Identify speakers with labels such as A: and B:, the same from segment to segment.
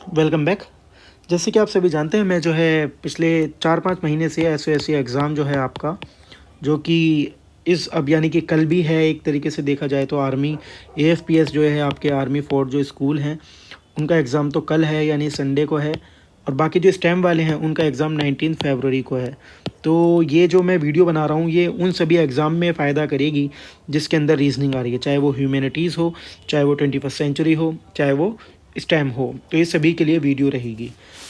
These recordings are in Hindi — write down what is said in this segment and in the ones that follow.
A: Welcome back. जैसे कि आप सभी जानते हैं, मैं जो है पिछले 4-5 महीने से एसओएसी एग्ज़ाम जो है आपका, जो कि इस अब यानी कि कल भी है, एक तरीके से देखा जाए तो आर्मी एएफपीएस जो है आपके आर्मी फोर्स जो स्कूल हैं उनका एग्ज़ाम तो कल है यानी संडे को है, और बाकी जो स्टेम वाले हैं उनका एग्ज़ाम 19 फरवरी को है। तो ये जो मैं वीडियो बना रहा हूँ ये उन सभी एग्ज़ाम में फ़ायदा करेगी जिसके अंदर रीजनिंग आ रही है, चाहे वो ह्यूमैनिटीज़ हो, चाहे वो 21st सेंचुरी हो, चाहे वो स्टेम हो, तो ये सभी के लिए वीडियो रहेगी।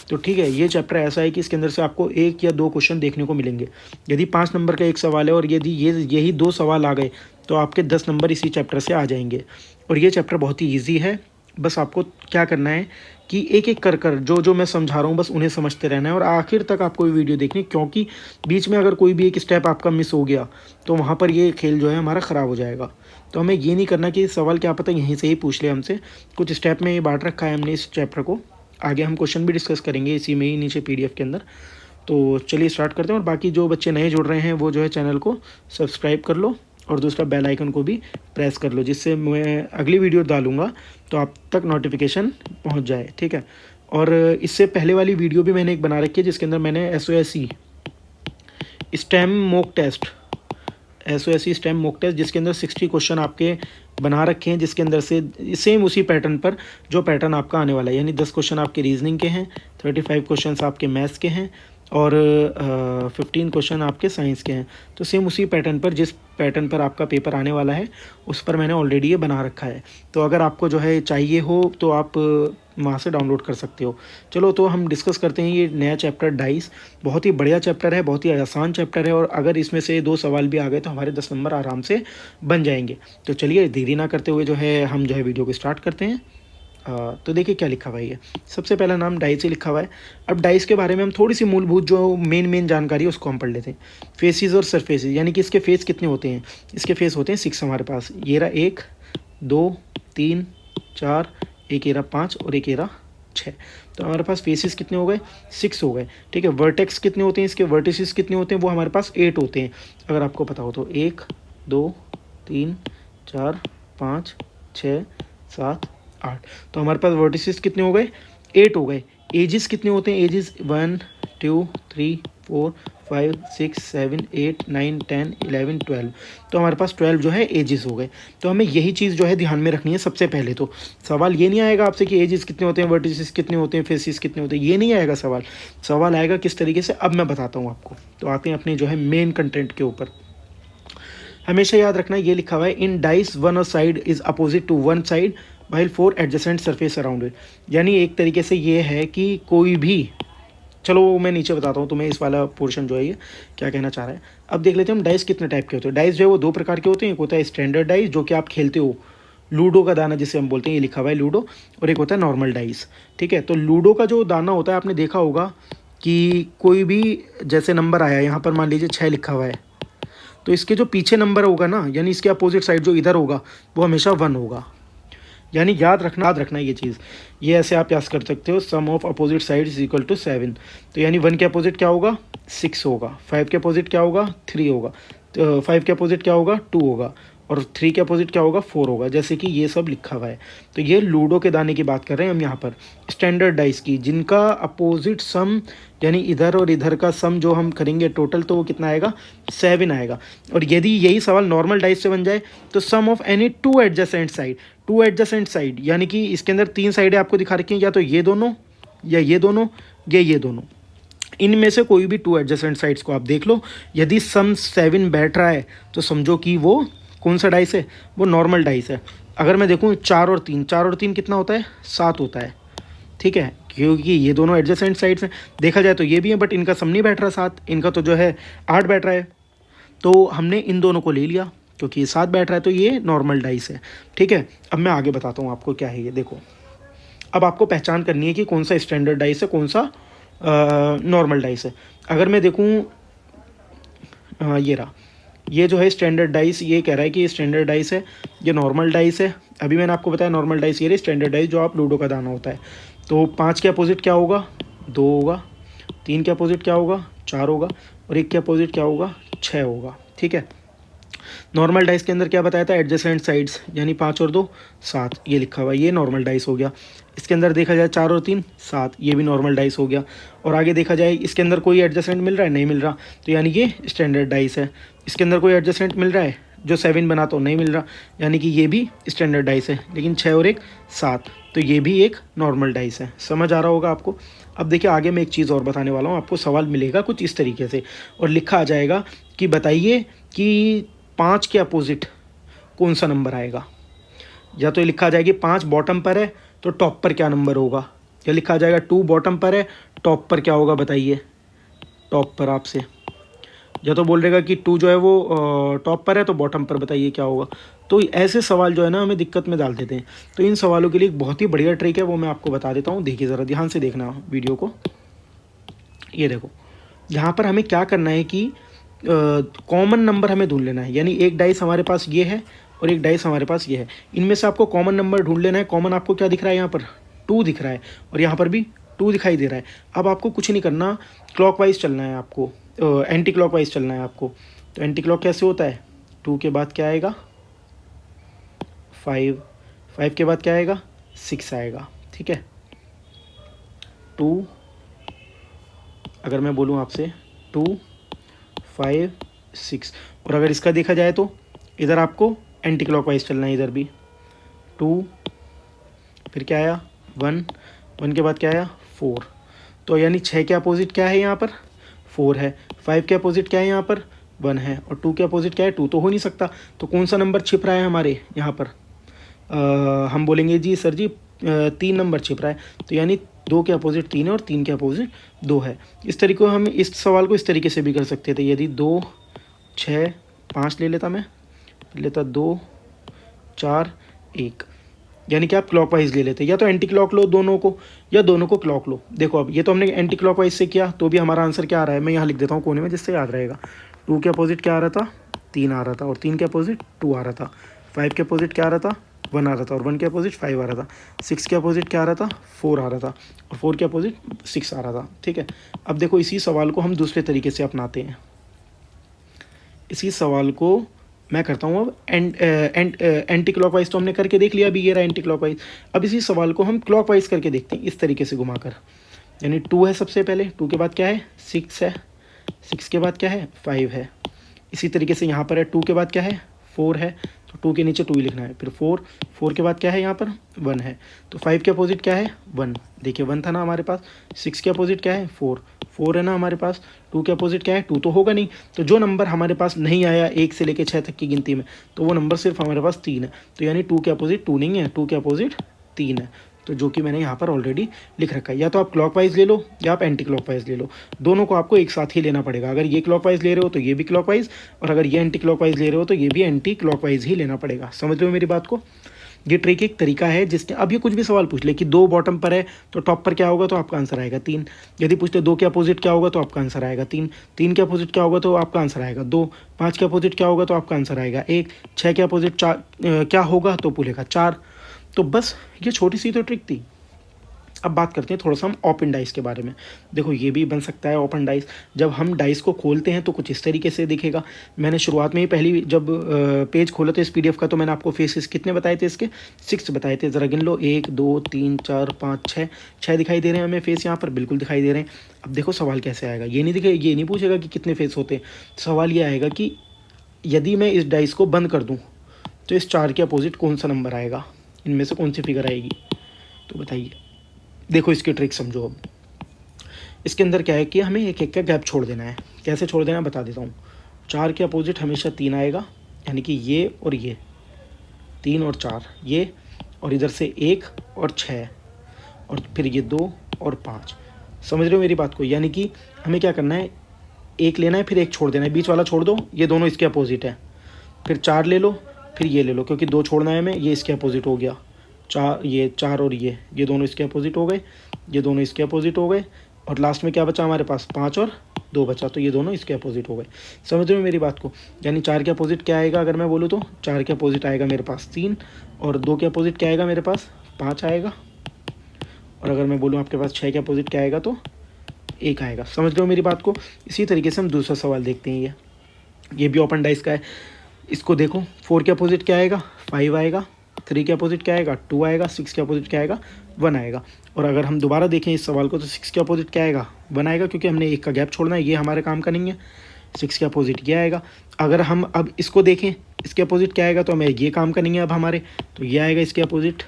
A: तो ठीक है, ये चैप्टर ऐसा है कि इसके अंदर से आपको 1 या 2 क्वेश्चन देखने को मिलेंगे। यदि 5 नंबर का एक सवाल है और यदि यही 2 सवाल आ गए तो आपके 10 नंबर इसी चैप्टर से आ जाएंगे। और ये चैप्टर बहुत ही ईजी है। बस आपको क्या करना है कि एक एक कर कर जो जो मैं समझा रहा हूँ बस उन्हें समझते रहना है और आखिर तक आपको ये वीडियो देखनी, क्योंकि बीच में अगर कोई भी एक स्टेप आपका मिस हो गया तो वहाँ पर ये खेल जो है हमारा ख़राब हो जाएगा। तो हमें ये नहीं करना कि सवाल क्या पता यहीं से ही पूछ ले हमसे। कुछ स्टेप में ये बांट रखा है हमने इस चैप्टर को। आगे हम क्वेश्चन भी डिस्कस करेंगे इसी में ही नीचे पीडीएफ के अंदर। तो चलिए स्टार्ट करते हैं। और बाकी जो बच्चे नए जुड़ रहे हैं वो जो है चैनल को सब्सक्राइब कर लो और दूसरा बेल आइकन को भी प्रेस कर लो, जिससे मैं अगली वीडियो डालूंगा तो आप तक नोटिफिकेशन पहुंच जाए। ठीक है। और इससे पहले वाली वीडियो भी मैंने एक बना रखी है जिसके अंदर मैंने एसओएसी स्टेम मॉक टेस्ट जिसके अंदर 60 क्वेश्चन आपके बना रखे हैं, जिसके अंदर से सेम उसी पैटर्न पर जो पैटर्न आपका आने वाला है, यानी 10 क्वेश्चन आपके रीजनिंग के हैं, 35 क्वेश्चन आपके मैथ्स के हैं और 15 क्वेश्चन आपके साइंस के हैं। तो सेम उसी पैटर्न पर, जिस पैटर्न पर आपका पेपर आने वाला है उस पर मैंने ऑलरेडी ये बना रखा है। तो अगर आपको जो है चाहिए हो तो आप वहाँ से डाउनलोड कर सकते हो। चलो तो हम डिस्कस करते हैं ये नया चैप्टर डाइस। बहुत ही बढ़िया चैप्टर है, बहुत ही आसान चैप्टर है, और अगर इसमें से 2 सवाल भी आ गए तो हमारे 10 नंबर आराम से बन जाएंगे। तो चलिए देरी ना करते हुए जो है हम जो है वीडियो को स्टार्ट करते हैं। तो देखिए क्या लिखा हुआ है। सबसे पहला नाम डाइस ही लिखा हुआ है। अब डाइस के बारे में हम थोड़ी सी मूलभूत जो मेन जानकारी है उसको हम पढ़ लेते हैं। फेसिस और सरफेसेस, यानी कि इसके फेस कितने होते हैं। इसके फेस होते हैं 6 हमारे पास। ये रहा 1 2 3 4, एक ये रहा 5 और एक ये रहा 6। तो हमारे पास फेसिस कितने हो गए, 6 हो गए। ठीक है। वर्टेक्स कितने होते हैं, इसके वर्टिसेस कितने होते हैं, वो हमारे पास 8 होते हैं अगर आपको पता हो तो। 1 2 3 4 5 6 7 8। तो हमारे पास वर्टिसेस कितने हो गए, 8 हो गए। एजेस कितने होते हैं, एजेस 1 2 3 4 5 6 7 8 9 10 11 12। तो हमारे पास 12 जो है एजेस हो गए। तो हमें यही चीज़ जो है ध्यान में रखनी है सबसे पहले। तो सवाल ये नहीं आएगा आपसे कि एजेस कितने होते हैं, वर्टिसेस कितने होते हैं, फेसिस कितने होते हैं, ये नहीं आएगा सवाल। सवाल आएगा किस तरीके से, अब मैं बताता हूँ आपको। तो आते हैं अपने जो है मेन कंटेंट के ऊपर। हमेशा याद रखना ये लिखा हुआ है, in dice one side is opposite to one side while 4 adjacent surface around it. यानी एक तरीके से ये है कि कोई भी, चलो मैं नीचे बताता हूँ तुम्हें इस वाला पोर्शन जो है ये क्या कहना चाह रहा है। अब देख लेते हैं हम डाइस कितने टाइप के होते हैं। डाइस जो है वो 2 प्रकार के होते हैं। एक होता है स्टैंडर्ड डाइस जो कि आप खेलते हो, लूडो का दाना जिसे हम बोलते हैं, ये लिखा हुआ है लूडो। और एक होता है नॉर्मल डाइस। ठीक है। तो लूडो का जो दाना होता है आपने देखा होगा कि कोई भी जैसे नंबर आया, यहाँ पर मान लीजिए 6 लिखा हुआ है, तो इसके जो पीछे नंबर होगा ना, यानी इसके अपोजिट साइड जो इधर होगा वो हमेशा 1 होगा। यानी याद रखना ये चीज़। ये ऐसे आप याद कर सकते हो, sum of opposite side is equal to 7। तो यानी 1 के अपोजिट क्या होगा, 6 होगा। 5 के अपोजिट क्या होगा, 3 होगा। तो 5 के अपोजिट क्या होगा, 2 होगा। और 3 के अपोजिट क्या होगा, 4 होगा। जैसे कि ये सब लिखा हुआ है। तो ये लूडो के दाने की बात कर रहे हैं हम यहाँ पर, स्टैंडर्ड डाइस की, जिनका अपोजिट सम यानी इधर और इधर का सम जो हम करेंगे टोटल, तो वो कितना आएगा, 7 आएगा। और यदि यही सवाल नॉर्मल डाइस से बन जाए तो sum of any 2 adjacent side, 2 adjacent side यानी कि इसके अंदर 3 साइडें आपको दिखा रखी हैं, या तो ये दोनों या ये दोनों या ये दोनों, इनमें से कोई भी 2 एडजेसेंट साइड्स को आप देख लो। यदि सम 7 बैठ रहा है तो समझो कि वो कौन सा डाइस है, वो नॉर्मल डाइस है। अगर मैं देखूँ 4 और 3, 4 और 3 कितना होता है, 7 होता है। ठीक है। क्योंकि ये दोनों एडजेसेंट साइड्स हैं, देखा जाए तो ये भी है, बट इनका सम नहीं बैठ रहा 7, इनका तो जो है 8 बैठ रहा है। तो हमने इन दोनों को ले लिया क्योंकि ये 7 बैठ रहा है, तो ये नॉर्मल डाइस है। ठीक है। अब मैं आगे बताता हूँ आपको क्या है ये। देखो, अब आपको पहचान करनी है कि कौन सा स्टैंडर्ड डाइस है, कौन सा नॉर्मल डाइस है। अगर मैं देखूँ ये रहा, ये जो है स्टैंडर्ड डाइस, ये कह रहा है कि ये स्टैंडर्ड डाइस है, ये नॉर्मल डाइस है। अभी मैंने आपको बताया नॉर्मल डाइस ये रही, स्टैंडर्ड डाइस जो आप लूडो का दाना होता है। तो 5 के अपोजिट क्या होगा, 2 होगा। 3 के अपोजिट क्या होगा, 4 होगा। और 1 के अपोजिट क्या होगा, 6 होगा। ठीक है। नॉर्मल डाइस के अंदर क्या बताया था, एडजेसेंट साइड्स, यानी 5 और 2 7, ये लिखा हुआ है, ये नॉर्मल डाइस हो गया। इसके अंदर देखा जाए 4 और 3 7, ये भी नॉर्मल डाइस हो गया। और आगे देखा जाए इसके अंदर कोई एडजेसेंट मिल रहा है, नहीं मिल रहा, तो यानी ये स्टैंडर्ड डाइस है। इसके अंदर कोई एडजेसेंट मिल रहा है जो 7 बना, तो नहीं मिल रहा, यानी कि ये भी स्टैंडर्ड डाइस है। लेकिन 6 और 1 7, तो ये भी एक नॉर्मल डाइस है। समझ आ रहा होगा आपको। अब देखिए आगे मैं एक चीज़ और बताने वाला हूँ आपको। सवाल मिलेगा कुछ इस तरीके से और लिखा आ जाएगा कि बताइए कि 5 के अपोजिट कौन सा नंबर आएगा। या तो लिखा आ जाएगी 5 बॉटम पर है तो टॉप पर क्या नंबर होगा, या लिखा आ जाएगा 2 बॉटम पर है टॉप पर क्या होगा, बताइए टॉप पर आपसे। या तो बोल देगा कि 2 जो है वो टॉप पर है तो बॉटम पर बताइए क्या होगा। तो ऐसे सवाल जो है ना हमें दिक्कत में डाल देते हैं। तो इन सवालों के लिए एक बहुत ही बढ़िया ट्रिक है, वो मैं आपको बता देता हूँ। देखिए ज़रा ध्यान से देखना वीडियो को। ये देखो यहाँ पर हमें क्या करना है कि कॉमन नंबर हमें ढूंढ लेना है। यानी एक डाइस हमारे पास ये है और एक डाइस हमारे पास ये है, इनमें से आपको कॉमन नंबर ढूंढ लेना है। कॉमन आपको क्या दिख रहा है, यहाँ पर 2 दिख रहा है और यहाँ पर भी 2 दिखाई दे रहा है। अब आपको कुछ नहीं करना, क्लॉकवाइज चलना है आपको, एंटी क्लॉकवाइज चलना है आपको। तो एंटी क्लॉक कैसे होता है, 2 के बाद क्या आएगा 5, 5 के बाद क्या आएगा 6 आएगा। ठीक है, 2, अगर मैं बोलूँ आपसे 2 5 6, और अगर इसका देखा जाए तो इधर आपको एंटी क्लॉकवाइज चलना है। इधर भी 2, फिर क्या आया 1, 1 के बाद क्या आया 4। तो यानी 6 के अपोजिट क्या है यहाँ पर 4 है, 5 के अपोजिट क्या है यहाँ पर 1 है, और 2 के अपोजिट क्या है 2, तो हो नहीं सकता। तो कौन सा नंबर छिप रहा है हमारे यहाँ पर, हम बोलेंगे जी सर जी 3 नंबर छिप रहा है। तो यानी 2 के अपोजिट 3 है और 3 के अपोजिट 2 है। इस तरीके हम इस सवाल को इस तरीके से भी कर सकते थे। यदि 2 6 5 ले लेता, मैं लेता 2 4 1, यानी कि आप क्लॉकवाइज ले लेते, या तो एंटी क्लॉक लो दोनों को या दोनों को क्लॉक लो। देखो अब ये तो हमने एंटी क्लॉकवाइज से किया, तो भी हमारा आंसर क्या आ रहा है, मैं यहाँ लिख देता हूँ कोने में जिससे याद रहेगा। 2 के अपोजिट क्या आ रहा था 3 आ रहा था, और 3 के अपोजिट 2 आ रहा था। 5 के अपोजिट क्या आ रहा था 1 आ रहा था, और 1 के अपोजिट 5 आ रहा था। 6 के अपोजिट क्या आ रहा था 4 आ रहा था, और 4 के अपोजिट 6 आ रहा था। ठीक है, अब देखो इसी सवाल को हम दूसरे तरीके से अपनाते हैं। इसी सवाल को मैं करता हूँ अब एंटी क्लॉकवाइज तो हमने करके देख लिया, अभी ये रहा एंटी क्लॉकवाइज। अब इसी सवाल को हम क्लॉकवाइज करके देखते हैं, इस तरीके से घुमाकर। यानी 2 है सबसे पहले, 2 के बाद क्या है 6 है, 6 के बाद क्या है 5 है। इसी तरीके से यहाँ पर है 2 के बाद क्या है 4 है, तो 2 के नीचे 2 ही लिखना है। फिर 4 के बाद क्या है यहाँ पर 1 है, तो 5 के अपोजिट क्या है 1, देखिए 1 था ना हमारे पास। 6 के अपोजिट क्या है 4 है ना हमारे पास। 2 के अपोजिट क्या है 2, तो होगा नहीं। तो जो नंबर हमारे पास नहीं आया 1 से लेकर 6 तक की गिनती में, तो वो नंबर सिर्फ हमारे पास 3 है। तो यानी 2 के अपोजिट 2 नहीं है, 2 के अपोजिट 3 है। तो जो कि मैंने यहाँ पर ऑलरेडी लिख रखा है। या तो आप क्लॉकवाइज ले लो या आप एंटी क्लॉकवाइज ले लो, दोनों को आपको एक साथ ही लेना पड़ेगा। अगर ये क्लॉकवाइज ले रहे हो तो ये भी क्लॉकवाइज, और अगर ये एंटी क्लॉकवाइज ले रहे हो तो ये भी एंटी क्लॉकवाइज ही लेना पड़ेगा। समझ रहे हो मेरी बात को। ये ट्रिक एक तरीका है जिसके, अब ये कुछ भी सवाल पूछ ले कि 2 बॉटम पर है तो टॉप पर क्या होगा, तो आपका आंसर आएगा 3। यदि पूछते 2 के अपोजिट क्या होगा, तो आपका आंसर आएगा 3। 3 के अपोजिट क्या होगा, तो आपका आंसर आएगा 2। 5 के अपोजिट क्या होगा, तो आपका आंसर आएगा 1। 6 के अपोजिट 4 क्या होगा, तो बोलेगा 4। तो बस ये छोटी सी तो ट्रिक थी। अब बात करते हैं थोड़ा सा हम ओपन डाइस के बारे में। देखो ये भी बन सकता है ओपन डाइस। जब हम डाइस को खोलते हैं तो कुछ इस तरीके से दिखेगा। मैंने शुरुआत में ही पहली जब पेज खोला था इस पीडीएफ का, तो मैंने आपको फेसेस कितने बताए थे इसके 6 बताए थे। ज़रा गिन लो 1 2 3 4 5 6 दिखाई दे रहे हैं हमें फेस यहाँ पर, बिल्कुल दिखाई दे रहे हैं। अब देखो सवाल कैसे आएगा, ये नहीं पूछेगा कि कितने फेस होते हैं। सवाल ये आएगा कि यदि मैं इस डाइस को बंद कर दूँ तो इस 4 के अपोजिट कौन सा नंबर आएगा, इनमें से कौन सी फिगर आएगी, तो बताइए। देखो इसकी ट्रिक समझो। अब इसके अंदर क्या है कि हमें एक एक का गैप छोड़ देना है। कैसे छोड़ देना है बता देता हूँ। 4 के अपोजिट हमेशा 3 आएगा, यानी कि ये और ये 3 और 4 ये, और इधर से 1 और 6, और फिर ये 2 और 5। समझ रहे हो मेरी बात को। यानी कि हमें क्या करना है, एक लेना है फिर एक छोड़ देना है, बीच वाला छोड़ दो, ये दोनों इसके अपोजिट है। फिर 4 ले लो, फिर ये ले लो, क्योंकि 2 छोड़ना है हमें, ये इसके अपोजिट हो गया। 4 और ये दोनों इसके अपोजिट हो गए, ये दोनों इसके अपोजिट हो गए, और लास्ट में क्या बचा हमारे पास 5 और 2 बचा, तो ये दोनों इसके अपोजिट हो गए। समझ रहे हो मेरी बात को। यानी 4 के अपोजिट क्या आएगा, अगर मैं बोलूँ तो 4 के अपोजिट आएगा मेरे पास 3, और 2 के अपोजिट क्या आएगा मेरे पास 5 आएगा, और अगर मैं बोलूँ आपके पास 6 के अपोजिट क्या आएगा तो 1 आएगा। समझ रहे हो मेरी बात को। इसी तरीके से हम दूसरा सवाल देखते हैं। ये भी ओपन डाइस का है। इसको देखो, 4 के अपोजिट क्या आएगा, 5 आएगा, 3 के अपोजिट क्या आएगा, 2 आएगा, 6 के अपोजिट क्या आएगा, 1 आएगा। और अगर हम दोबारा देखें इस सवाल को तो 6 के अपोजिट क्या आएगा, 1 आएगा, क्योंकि हमने 1 का गैप छोड़ना है, ये हमारे काम का नहीं है। 6 के अपोजिट ये आएगा। अगर हम अब इसको देखें, इसके अपोजिट क्या आएगा, तो हमें ये काम का नहीं है अब हमारे, तो ये आएगा इसके अपोजिट।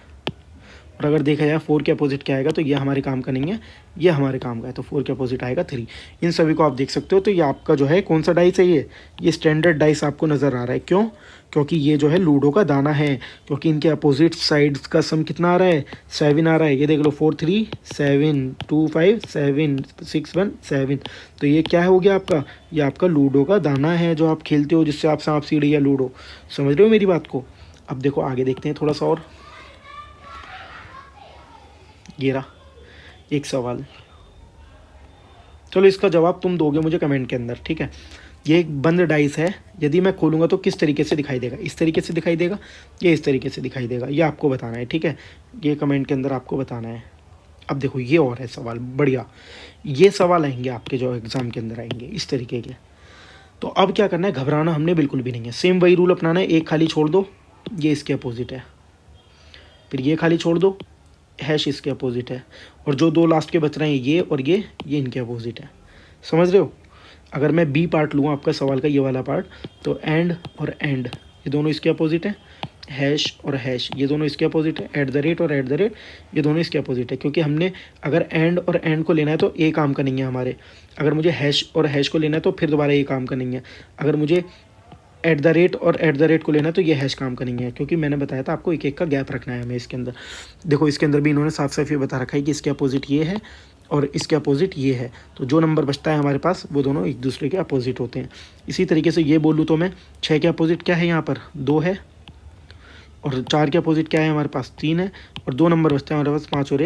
A: और अगर देखा जाए 4 के अपोजिट क्या आएगा, तो ये हमारे काम का नहीं है, ये हमारे काम का है, तो 4 के अपोजिट आएगा 3। इन सभी को आप देख सकते हो। तो ये आपका जो है कौन सा डाइस है, ये स्टैंडर्ड डाइस आपको नज़र आ रहा है। क्यों? क्योंकि ये जो है लूडो का दाना है, क्योंकि इनके अपोजिट साइड्स का सम कितना आ रहा है, 7 आ रहा है। ये देख लो, 4 3 7 2 5 7 6 1 7। तो ये क्या हो गया आपका, ये आपका लूडो का दाना है जो आप खेलते हो, जिससे आप सांप सीढ़ी या लूडो, समझ रहे हो मेरी बात को। अब देखो आगे देखते हैं थोड़ा सा और। ये रहा एक सवाल, चलो इसका जवाब तुम दोगे मुझे कमेंट के अंदर, ठीक है। ये एक बंद डाइस है, यदि मैं खोलूँगा तो किस तरीके से दिखाई देगा, इस तरीके से दिखाई देगा, ये इस तरीके से दिखाई देगा, ये आपको बताना है, ठीक है। ये कमेंट के अंदर आपको बताना है। अब देखो ये और है सवाल, बढ़िया, ये सवाल आएंगे आपके जो एग्ज़ाम के अंदर आएंगे इस तरीके के। तो अब क्या करना है, घबराना हमने बिल्कुल भी नहीं है, सेम वही रूल अपनाना है। एक खाली छोड़ दो, ये इसके अपोजिट है, फिर ये खाली छोड़ दो, हैश इसके अपोजिट है, और जो 2 लास्ट के बच रहे हैं ये और ये इनके अपोजिट है, समझ रहे हो। अगर मैं बी पार्ट लूँ आपका सवाल का, ये वाला पार्ट, तो एंड और एंड ये दोनों इसके अपोजिट है, हैश और हैश ये दोनों इसके अपोजिट है, एट द रेट और एट द रेट ये दोनों इसके अपोजिट है। क्योंकि हमने अगर एंड और एंड को लेना है तो ए काम का नहीं है हमारे, अगर मुझे हैश और हैश को लेना है तो फिर दोबारा ये काम का नहीं है, अगर मुझे एट द रेट और एट द रेट को लेना है तो ये हैश काम का नहीं है। क्योंकि मैंने बताया था आपको एक एक का गैप रखना है हमें इसके अंदर। देखो इसके अंदर भी इन्होंने साफ साफ ये बता रखा है कि इसके अपोजिट ये है और इसके अपोजिट ये है, तो जो नंबर बचता है हमारे पास वो दोनों एक दूसरे के अपोजिट होते हैं। इसी तरीके से ये बोलूँ तो मैं 6 के अपोजिट क्या है, यहाँ पर 2 है, और 4 के अपोजिट क्या है हमारे पास 3 है, और 2 नंबर बचते हैं हमारे पास 5 और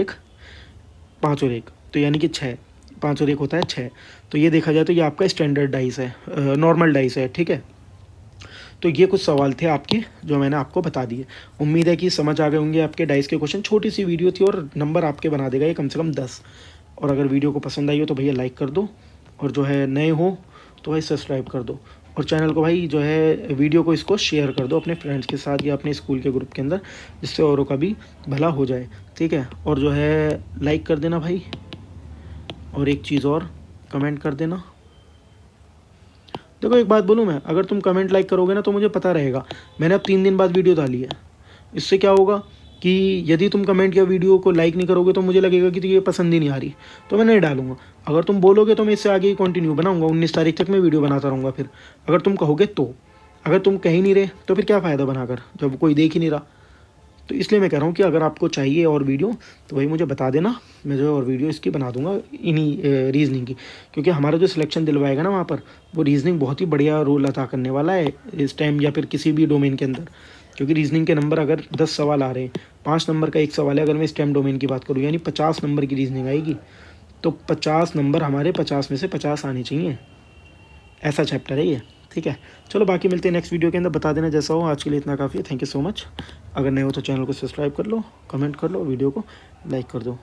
A: 1, तो यानी कि 6, 5 और 1 होता है 6। तो ये देखा जाए तो ये आपका स्टैंडर्ड डाइस है, नॉर्मल डाइस है, ठीक है। तो ये कुछ सवाल थे आपके जो मैंने आपको बता दिए। उम्मीद है कि समझ आ गए होंगे आपके डाइस के क्वेश्चन। छोटी सी वीडियो थी और नंबर आपके बना देगा ये कम से कम 10। और अगर वीडियो को पसंद आई हो तो भैया लाइक कर दो, और जो है नए हो तो भाई सब्सक्राइब कर दो, और चैनल को भाई जो है वीडियो को इसको शेयर कर दो अपने फ्रेंड्स के साथ या अपने स्कूल के ग्रुप के अंदर, जिससे औरों का भी भला हो जाए, ठीक है। और जो है लाइक कर देना भाई, और एक चीज़ और, कमेंट कर देना। देखो एक बात बोलूँ मैं, अगर तुम कमेंट लाइक करोगे ना तो मुझे पता रहेगा। मैंने अब 3 दिन बाद वीडियो डाली है, इससे क्या होगा कि यदि तुम कमेंट या वीडियो को लाइक नहीं करोगे तो मुझे लगेगा कि ये पसंद ही नहीं आ रही, तो मैं नहीं डालूंगा। अगर तुम बोलोगे तो मैं इससे आगे ही कंटिन्यू बनाऊंगा, 19 तारीख तक मैं वीडियो बनाता रहूँगा। फिर अगर तुम कहोगे तो, अगर तुम कह ही नहीं रहे तो फिर क्या फ़ायदा बनाकर जब कोई देख ही नहीं रहा। तो इसलिए मैं कह रहा हूँ कि अगर आपको चाहिए और वीडियो तो वही मुझे बता देना, मैं जो है और वीडियो इसकी बना दूंगा इन्हीं रीजनिंग की। क्योंकि हमारा जो सिलेक्शन दिलवाएगा ना वहाँ पर, वो रीजनिंग बहुत ही बढ़िया रोल अदा करने वाला है इस टाइम, या फिर किसी भी डोमेन के अंदर। क्योंकि रीजनिंग के नंबर अगर 10 सवाल आ रहे हैं, 5 नंबर का एक सवाल है, अगर मैं स्टेम डोमेन की बात करूँ यानी 50 नंबर की रीजनिंग आएगी, तो 50 नंबर हमारे 50 में से 50 आने चाहिए, ऐसा चैप्टर है ये, ठीक है। चलो बाकी मिलते हैं नेक्स्ट वीडियो के अंदर, बता देना जैसा हो। आज के लिए इतना काफ़ी है, थैंक यू सो मच। अगर नए हो तो चैनल को सब्सक्राइब कर लो, कमेंट कर लो, वीडियो को लाइक कर दो।